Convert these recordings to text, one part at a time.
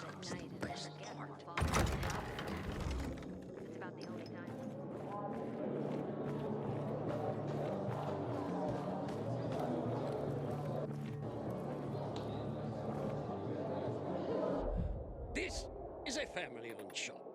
comes the best part. It's about the only time. This is a family-owned shop.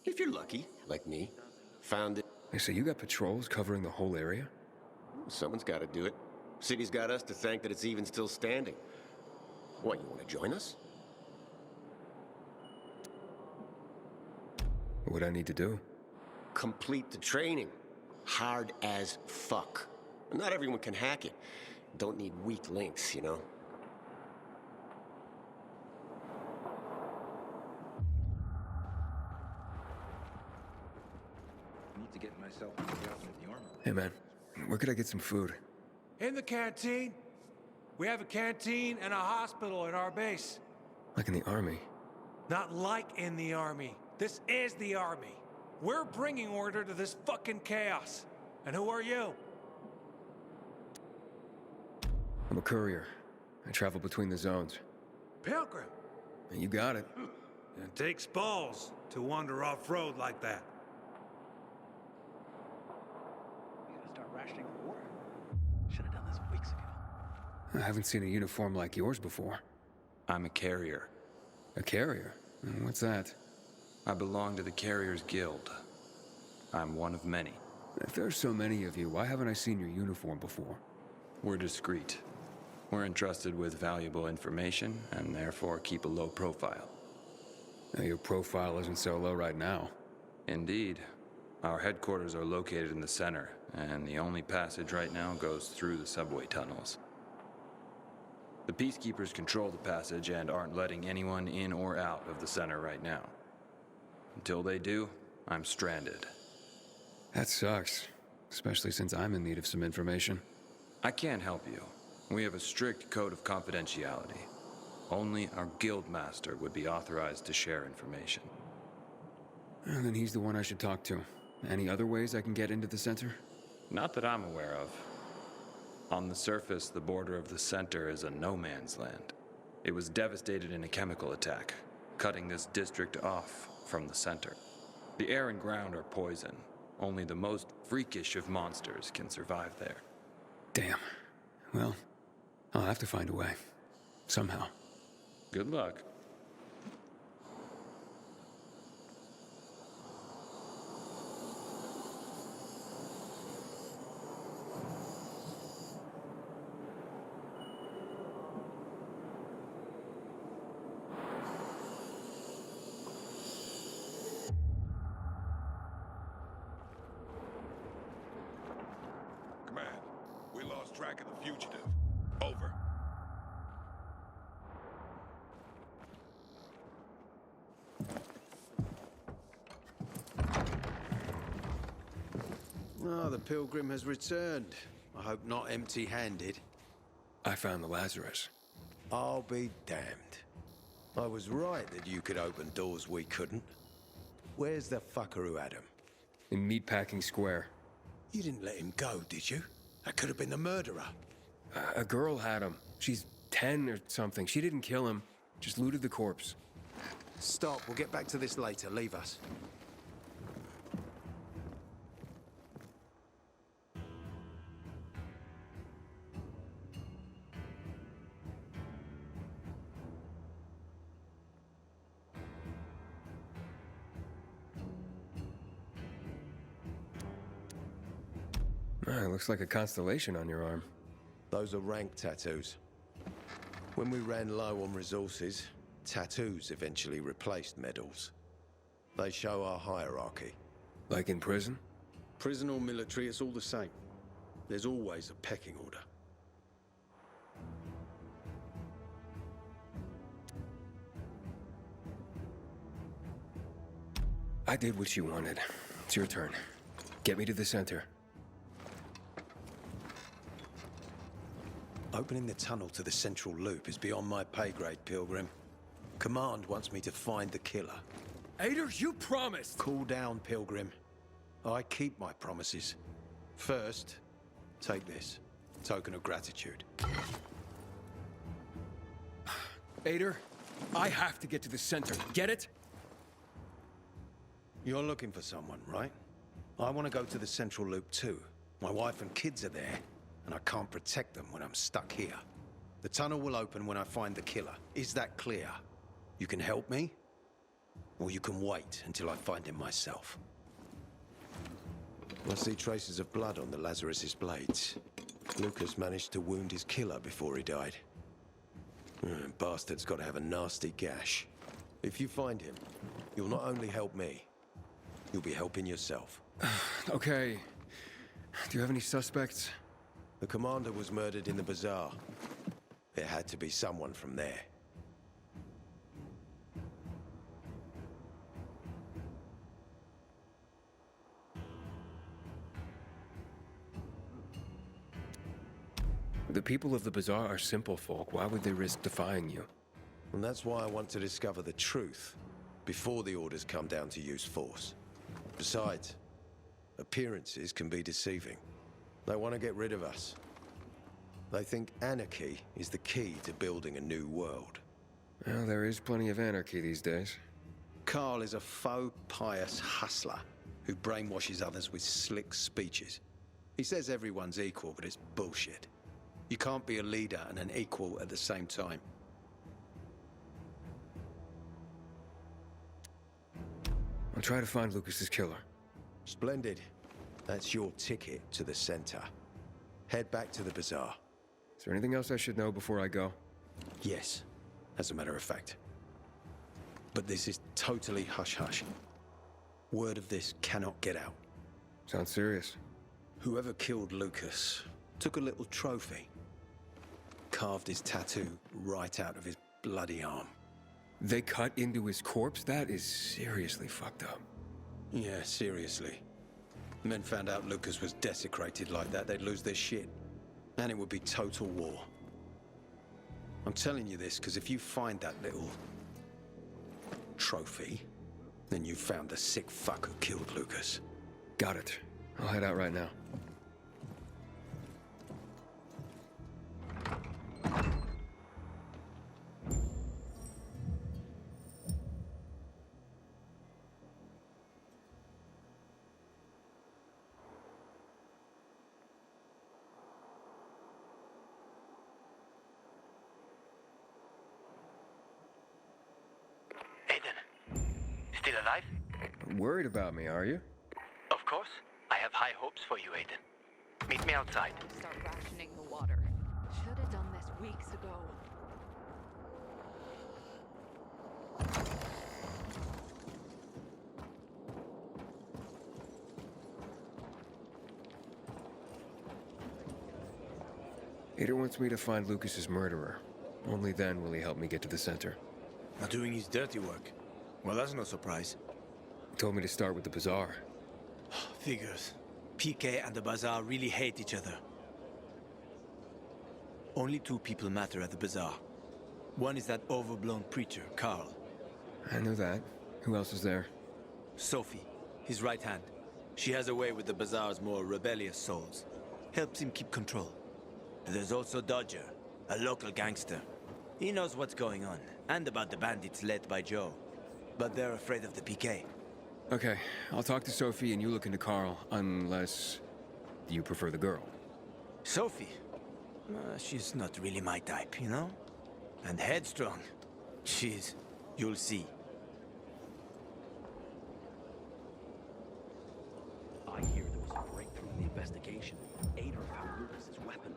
If you're lucky, like me, found it. Hey, so you got patrols covering the whole area? Someone's got to do it. City's got us to thank that it's even still standing. What, you want to join us? What I need to do? Complete the training. Hard as fuck. Not everyone can hack it. Don't need weak links, you know? Need to get myself into the armor. Hey, man, where could I get some food? In the canteen. We have a canteen and a hospital at our base. Like in the army? Not like in the army. This is the army. We're bringing order to this fucking chaos. And who are you? I'm a courier. I travel between the zones. Pilgrim. You got it. It takes balls to wander off-road like that. We gotta start rationing for water. Should have done this weeks ago. I haven't seen a uniform like yours before. I'm a carrier. A carrier? What's that? I belong to the Carriers Guild. I'm one of many. If there's so many of you, why haven't I seen your uniform before? We're discreet. We're entrusted with valuable information and therefore keep a low profile. Now, your profile isn't so low right now. Indeed. Our headquarters are located in the center, and the only passage right now goes through the subway tunnels. The Peacekeepers control the passage and aren't letting anyone in or out of the center right now. Until they do, I'm stranded. That sucks, especially since I'm in need of some information. I can't help you. We have a strict code of confidentiality. Only our guild master would be authorized to share information. Then he's the one I should talk to. Any other ways I can get into the center? Not that I'm aware of. On the surface, the border of the center is a no man's land. It was devastated in a chemical attack, cutting this district off from the center. The air and ground are poison. Only the most freakish of monsters can survive there. Damn. Well, I'll have to find a way. Somehow. Good luck. Command, we lost track of the fugitive. Over. Ah, the pilgrim has returned. I hope not empty-handed. I found the Lazarus. I'll be damned. I was right that you could open doors we couldn't. Where's the fucker who had him? In Meatpacking Square. You didn't let him go, did you? That could have been the murderer. A girl had him. She's 10 or something. She didn't kill him. Just looted the corpse. Stop, we'll get back to this later. Leave us. Looks like a constellation on your arm. Those are rank tattoos. When we ran low on resources, tattoos eventually replaced medals. They show our hierarchy. Like in prison? Prison or military, it's all the same. There's always a pecking order. I did what you wanted. It's your turn. Get me to the center. Opening the tunnel to the central loop is beyond my pay grade, Pilgrim. Command wants me to find the killer. Ader, you promised! Cool down, Pilgrim. I keep my promises. First, take this. Token of gratitude. Ader, I have to get to the center. Get it? You're looking for someone, right? I want to go to the central loop too. My wife and kids are there, and I can't protect them when I'm stuck here. The tunnel will open when I find the killer. Is that clear? You can help me, or you can wait until I find him myself. I see traces of blood on the Lazarus's blades. Lucas managed to wound his killer before he died. Bastard's got to have a nasty gash. If you find him, you'll not only help me, you'll be helping yourself. Okay. Do you have any suspects? The commander was murdered in the bazaar. It had to be someone from there. The people of the bazaar are simple folk. Why would they risk defying you? And that's why I want to discover the truth before the orders come down to use force. Besides, appearances can be deceiving. They want to get rid of us. They think anarchy is the key to building a new world. Well, there is plenty of anarchy these days. Carl is a faux pious hustler who brainwashes others with slick speeches. He says everyone's equal, but it's bullshit. You can't be a leader and an equal at the same time. I'll try to find Lucas's killer. Splendid. That's your ticket to the center. Head back to the bazaar. Is there anything else I should know before I go? Yes, as a matter of fact. But this is totally hush-hush. Word of this cannot get out. Sounds serious. Whoever killed Lucas took a little trophy. Carved his tattoo right out of his bloody arm. They cut into his corpse? That is seriously fucked up. Yeah, seriously. Men found out Lucas was desecrated like that, they'd lose their shit. And it would be total war. I'm telling you this because if you find that little trophy, then you found the sick fuck who killed Lucas. Got it. I'll head out right now. Aiden, still alive? Worried about me, are you? Of course. I have high hopes for you, Aiden. Meet me outside. Start rationing the water. Should have done this weeks ago. Ader wants me to find Lucas's murderer. Only then will he help me get to the center. Not doing his dirty work. Well, that's no surprise. He told me to start with the bazaar. Figures. PK and the Bazaar really hate each other. Only two people matter at the Bazaar. One is that overblown preacher, Carl. I know that. Who else is there? Sophie, his right hand. She has a way with the Bazaar's more rebellious souls. Helps him keep control. There's also Dodger, a local gangster. He knows what's going on, and about the bandits led by Joe. But they're afraid of the PK. Okay, I'll talk to Sophie and you look into Carl, unless you prefer the girl. Sophie? She's not really my type, you know? And headstrong. You'll see. I hear there was a breakthrough in the investigation. Ader found Lucas's weapon.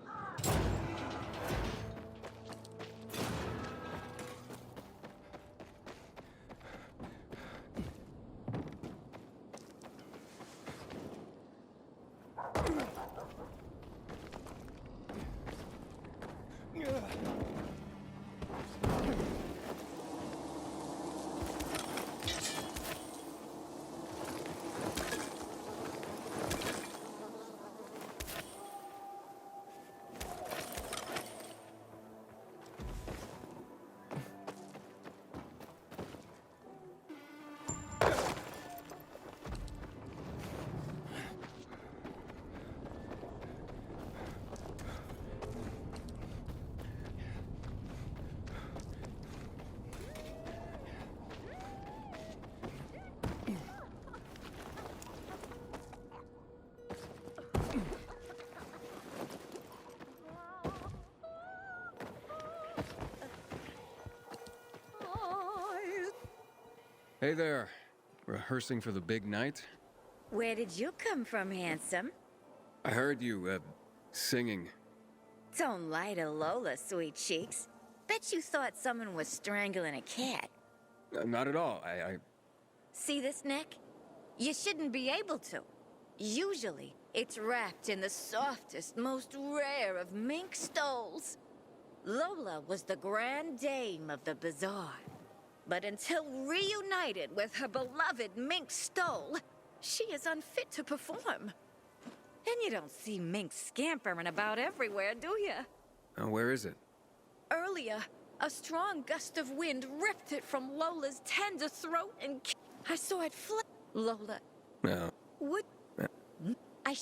Hey there. Rehearsing for the big night? Where did you come from, handsome? I heard you, singing. Don't lie to Lola, sweet cheeks. Bet you thought someone was strangling a cat. Not at all. I... See this neck? You shouldn't be able to. Usually, it's wrapped in the softest, most rare of mink stoles. Lola was the grand dame of the bazaar. But until reunited with her beloved mink stole, she is unfit to perform. And you don't see mink scampering about everywhere, do you? where is it? Earlier, a strong gust of wind ripped it from Lola's tender throat and I saw it fly. Lola, No. would... I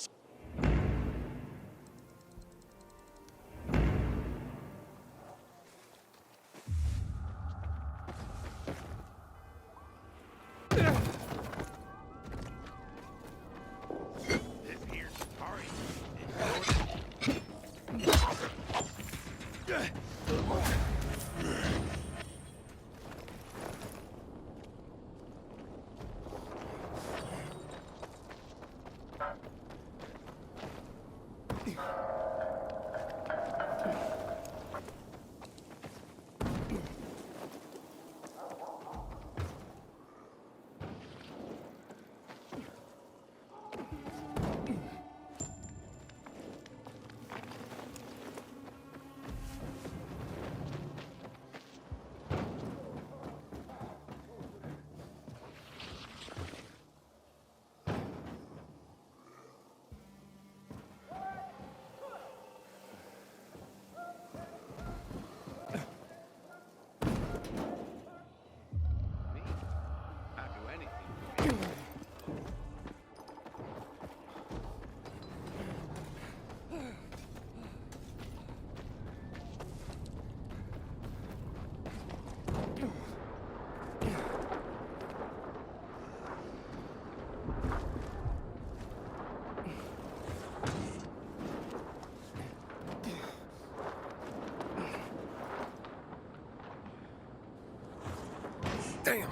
Damn.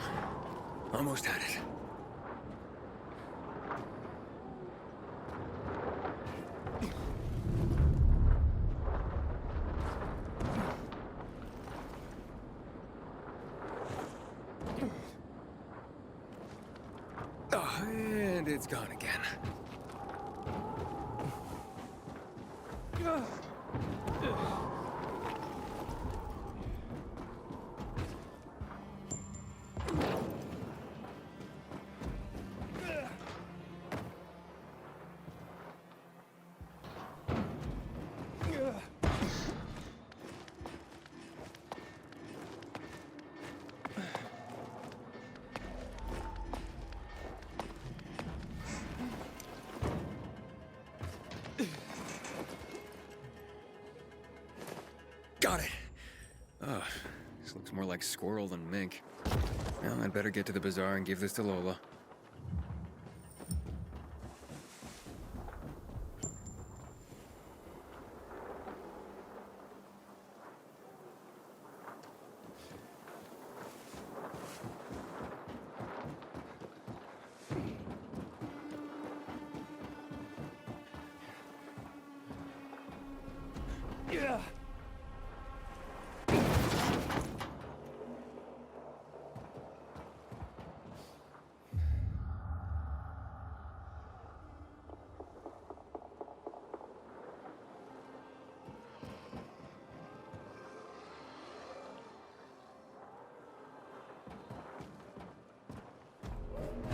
Almost had it. Oh, and it's gone again. Got it. Oh, this looks more like squirrel than mink. Well, I'd better get to the bazaar and give this to Lola. Yeah.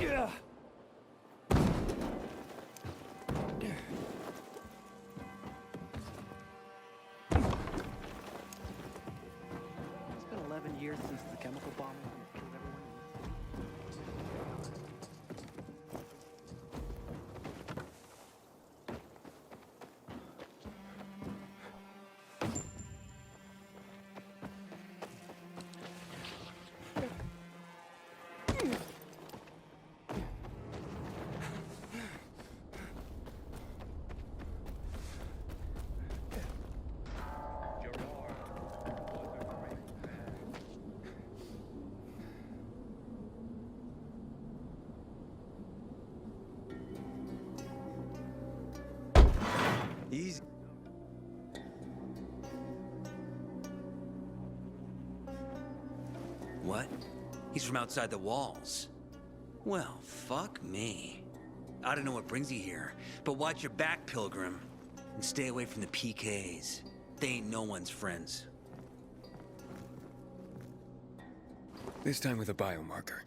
Yeah. It's been 11 years since the chemical bombing killed everyone in the city. Easy. What? He's from outside the walls. Well, fuck me. I don't know what brings you here, but watch your back, Pilgrim. And stay away from the PKs. They ain't no one's friends. This time with a biomarker.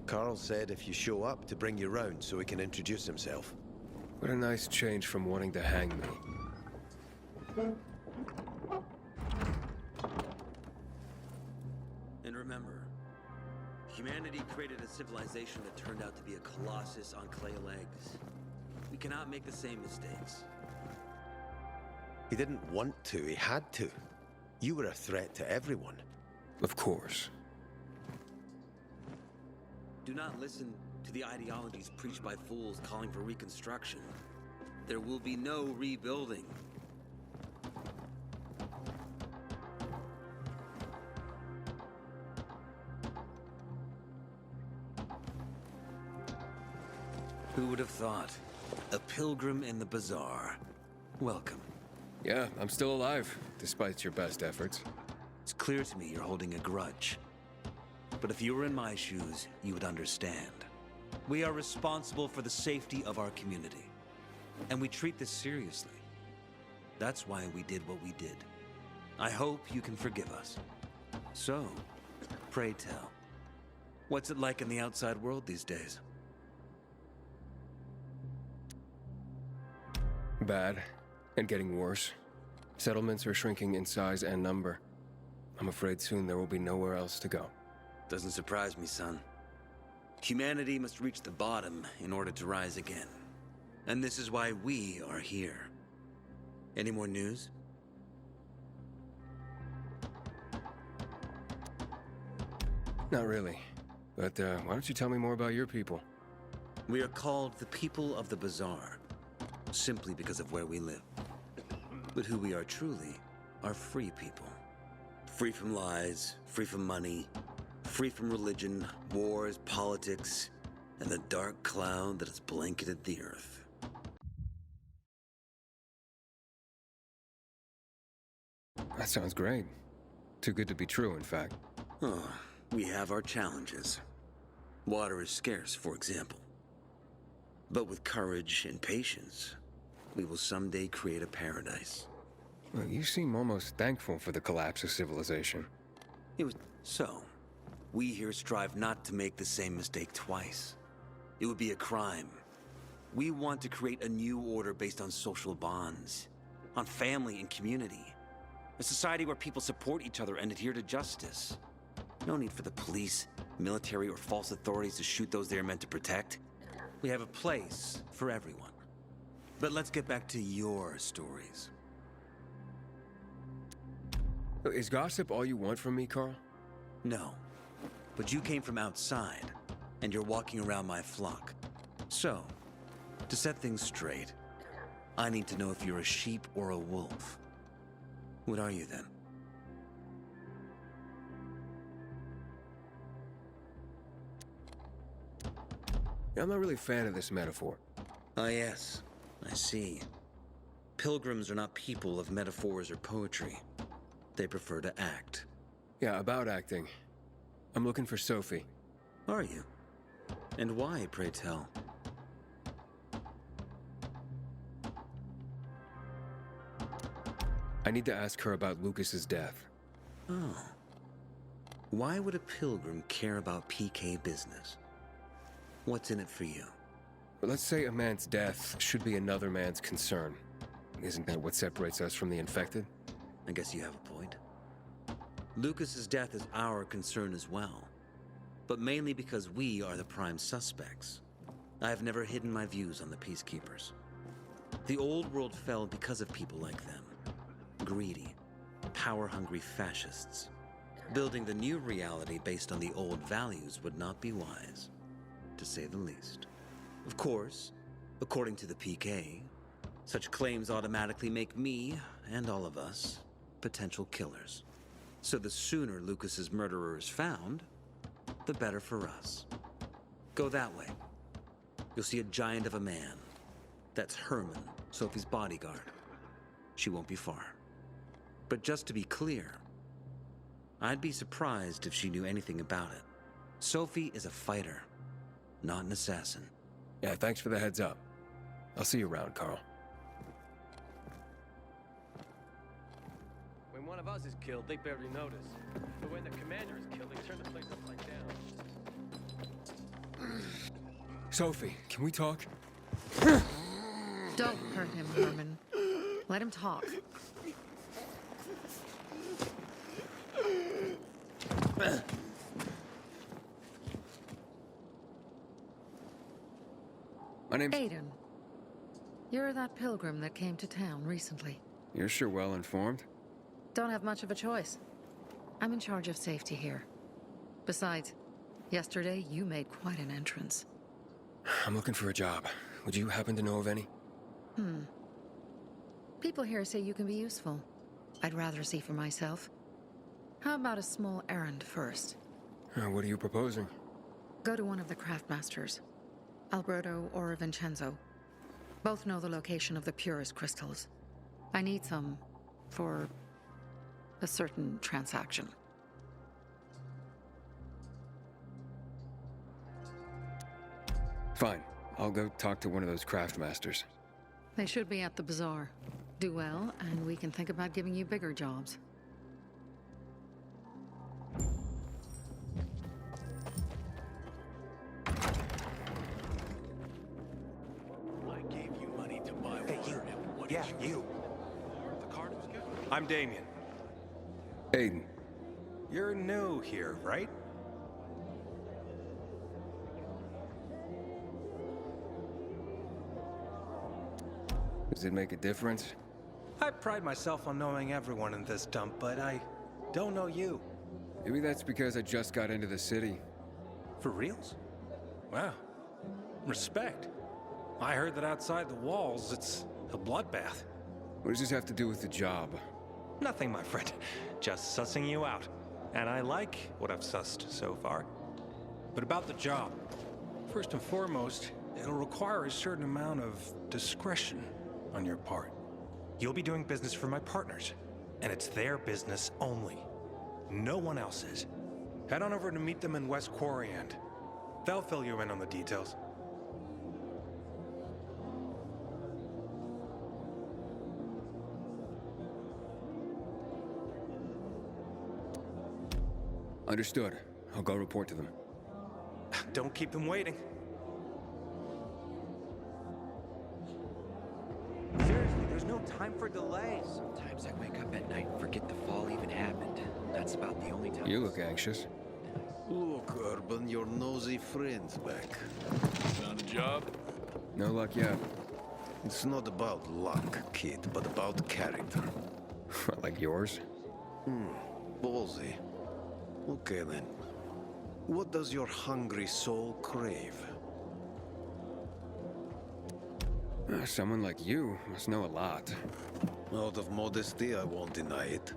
Carl said if you show up to bring you round so he can introduce himself. What a nice change from wanting to hang me. And remember, humanity created a civilization that turned out to be a colossus on clay legs. We cannot make the same mistakes. He didn't want to, he had to. You were a threat to everyone. Of course. Do not listen to the ideologies preached by fools calling for reconstruction. There will be no rebuilding. Who would have thought? A pilgrim in the bazaar. Welcome. Yeah, I'm still alive, despite your best efforts. It's clear to me you're holding a grudge. But if you were in my shoes, you would understand. We are responsible for the safety of our community. And we treat this seriously. That's why we did what we did. I hope you can forgive us. So, pray tell, what's it like in the outside world these days? Bad, and getting worse. Settlements are shrinking in size and number. I'm afraid soon there will be nowhere else to go. Doesn't surprise me, son. Humanity must reach the bottom in order to rise again. And this is why we are here. Any more news? Not really. But why don't you tell me more about your people? We are called the people of the Bazaar, simply because of where we live. But who we are truly are free people. Free from lies, free from money, free from religion, wars, politics, and the dark cloud that has blanketed the earth. That sounds great. Too good to be true, in fact. Oh, we have our challenges. Water is scarce, for example. But with courage and patience, we will someday create a paradise. Well, you seem almost thankful for the collapse of civilization. So, we here strive not to make the same mistake twice. It would be a crime. We want to create a new order based on social bonds, on family and community. A society where people support each other and adhere to justice. No need for the police, military, or false authorities to shoot those they are meant to protect. We have a place for everyone. But let's get back to your stories. Is gossip all you want from me, Carl? No. But you came from outside, and you're walking around my flock. So, to set things straight, I need to know if you're a sheep or a wolf. What are you then? I'm not really a fan of this metaphor. Ah, yes. I see. Pilgrims are not people of metaphors or poetry. They prefer to act. Yeah, about acting. I'm looking for Sophie. Are you? And why, pray tell? I need to ask her about Lucas's death. Oh. Why would a pilgrim care about PK business? What's in it for you? But let's say a man's death should be another man's concern. Isn't that what separates us from the infected? I guess you have a point. Lucas's death is our concern as well. But mainly because we are the prime suspects. I have never hidden my views on the Peacekeepers. The old world fell because of people like them. Greedy, power-hungry fascists. Building the new reality based on the old values would not be wise, to say the least. Of course, according to the PK, such claims automatically make me, and all of us, potential killers. So the sooner Lucas's murderer is found, the better for us. Go that way. You'll see a giant of a man. That's Herman, Sophie's bodyguard. She won't be far. But just to be clear, I'd be surprised if she knew anything about it. Sophie is a fighter, not an assassin. Yeah, thanks for the heads up. I'll see you around, Carl. When one of us is killed, they barely notice. But when the commander is killed, they turn the place upside down. Sophie, can we talk? Don't hurt him, Herman. Let him talk. My name's... Aiden. You're that pilgrim that came to town recently. You're sure well informed. Don't have much of a choice. I'm in charge of safety here. Besides, yesterday you made quite an entrance. I'm looking for a job. Would you happen to know of any? People here say you can be useful. I'd rather see for myself. How about a small errand first? What are you proposing? Go to one of the craftmasters. Alberto or Vincenzo. Both know the location of the purest crystals. I need some for a certain transaction. Fine. I'll go talk to one of those craftmasters. They should be at the bazaar. Do well, and we can think about giving you bigger jobs. I gave you money to buy water. Hey, you. What Yeah, did you. The card was good. I'm Damien. Aiden. You're new here, right? Does it make a difference? I pride myself on knowing everyone in this dump, but I don't know you. Maybe that's because I just got into the city. For reals? Wow. Respect. I heard that outside the walls, it's a bloodbath. What does this have to do with the job? Nothing, my friend. Just sussing you out. And I like what I've sussed so far. But about the job. First and foremost, it'll require a certain amount of discretion on your part. You'll be doing business for my partners, and it's their business only. No one else's. Head on over to meet them in West Quarry and they'll fill you in on the details. Understood. I'll go report to them. Don't keep them waiting. Seriously, there's no time for delays. Sometimes I wake up at night and forget the fall even happened. That's about the only time. You look anxious. Look, Urban, your nosy friend's back. Found a job? No luck yet. It's not about luck, kid, but about character. Like yours? Ballsy. Okay, then. What does your hungry soul crave? Someone like you must know a lot. Out of modesty, I won't deny it.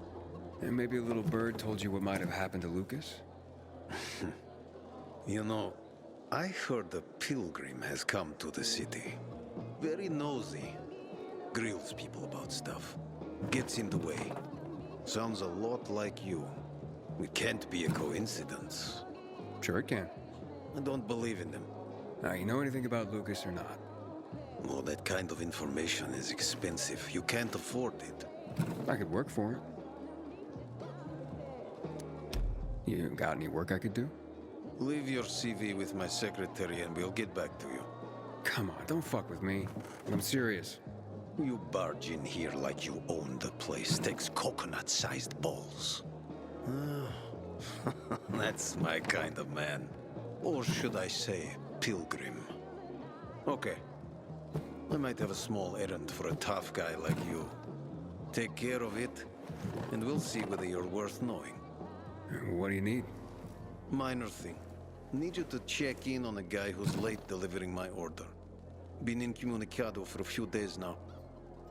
And maybe a little bird told you what might have happened to Lucas? You know, I heard a pilgrim has come to the city. Very nosy. Grills people about stuff. Gets in the way. Sounds a lot like you. It can't be a coincidence. Sure it can. I don't believe in them. Now, you know anything about Lucas or not? Well, that kind of information is expensive. You can't afford it. I could work for it. You got any work I could do? Leave your CV with my secretary and we'll get back to you. Come on, don't fuck with me. I'm serious. You barge in here like you own the place. Takes coconut-sized balls. That's my kind of man. Or should I say, pilgrim. Okay. I might have a small errand for a tough guy like you. Take care of it, and we'll see whether you're worth knowing. What do you need? Minor thing. Need you to check in on a guy who's late delivering my order. Been incommunicado for a few days now.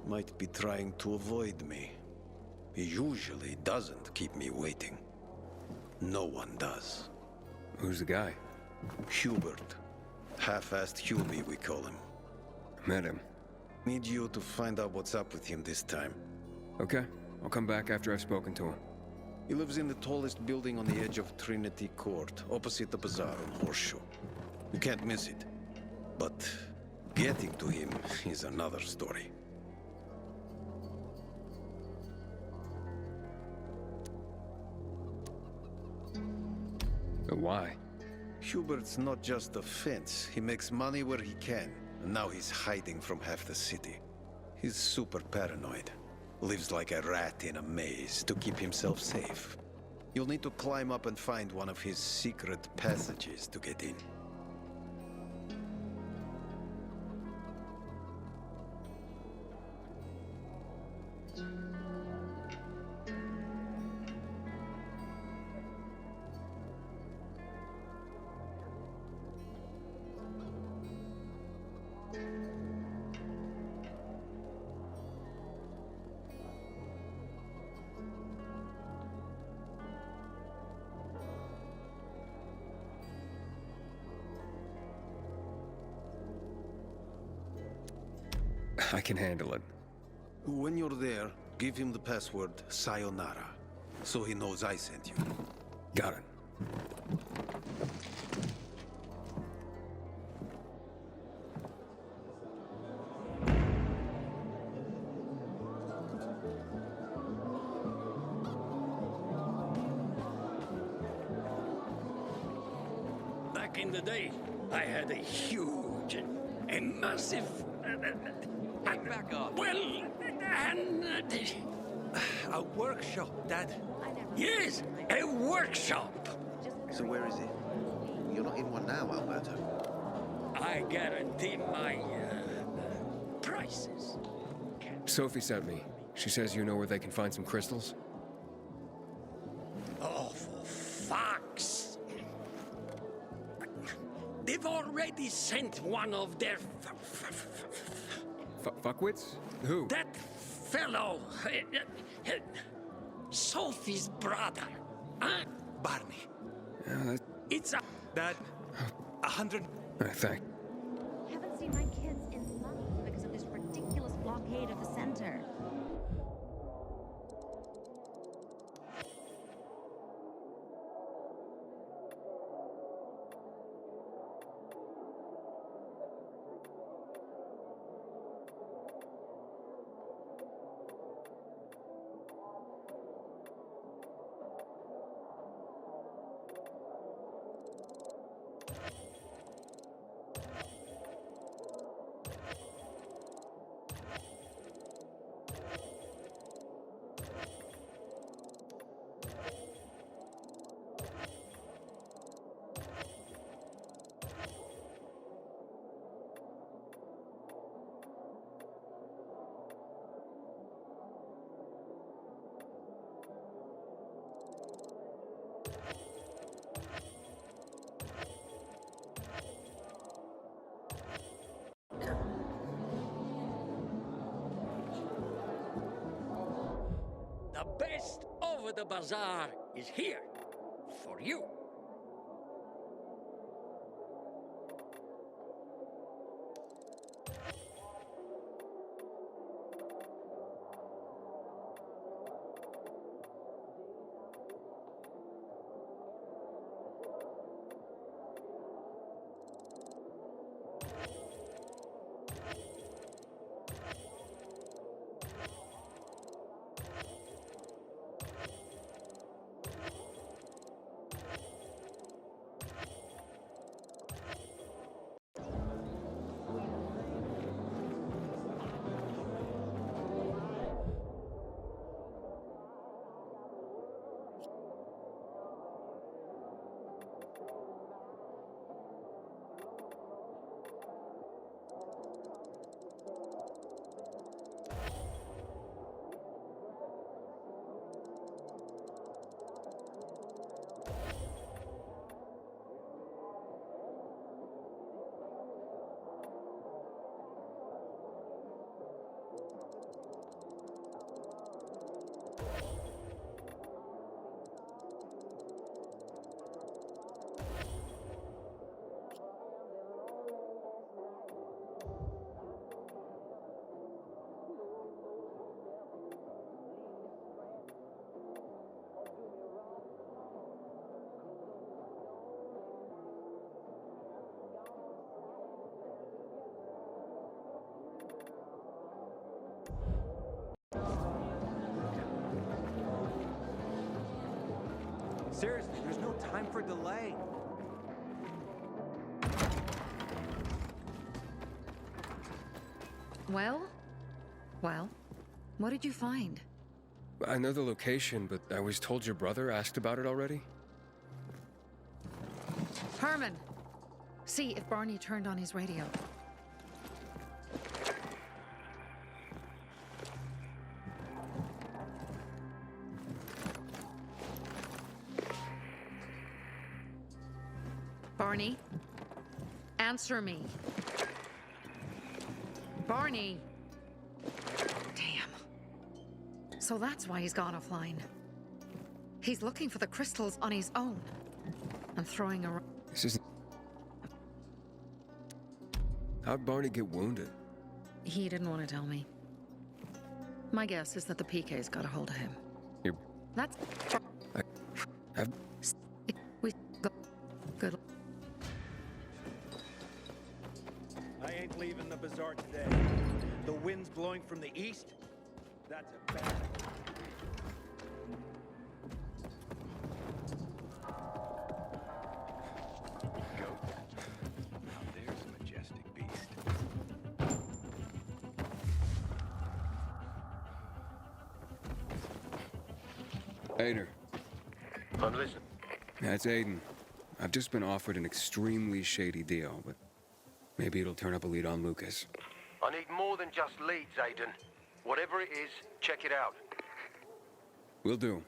Might be trying to avoid me. He usually doesn't keep me waiting. No one does. Who's the guy? Hubert. Half-assed Hubie, we call him. Met him. Need you to find out what's up with him this time. Okay. I'll come back after I've spoken to him. He lives in the tallest building on the edge of Trinity Court, opposite the bazaar on Horseshoe. You can't miss it. But getting to him is another story. But why? Hubert's not just a fence. He makes money where he can. And now he's hiding from half the city. He's super paranoid. Lives like a rat in a maze to keep himself safe. You'll need to climb up and find one of his secret passages to get in. I can handle it. When you're there, give him the password Sayonara, so he knows I sent you. Got it. Back in the day, I had a huge, a massive... Back off. Well, and... A workshop, Dad. yes, a workshop. So where is he? You're not in one now, Alberto. I guarantee my prices. Sophie sent me. She says you know where they can find some crystals? Oh, for fuck's... They've already sent one of their... Fuckwits? Who? That fellow... Sophie's brother. Huh? Barney. Yeah, that... It's a... That... 100... Thank... Haven't seen my kids in months because of this ridiculous blockade of the center. The best of the bazaar is here. For you. Seriously, there's no time for delay. Well? Well? What did you find? I know the location, but I was told your brother asked about it already? Herman! See if Barney turned on his radio. Barney? Answer me. Barney! Damn. So that's why he's gone offline. He's looking for the crystals on his own. And throwing around... This isn't... How'd Barney get wounded? He didn't want to tell me. My guess is that the PK's got a hold of him. You're... That's... We... Good... I ain't leaving the bazaar today. The wind's blowing from the east. That's a bad... Aiden. I'm listening. That's Aiden. I've just been offered an extremely shady deal, but maybe it'll turn up a lead on Lucas. I need more than just leads, Aiden. Whatever it is, check it out. Will do.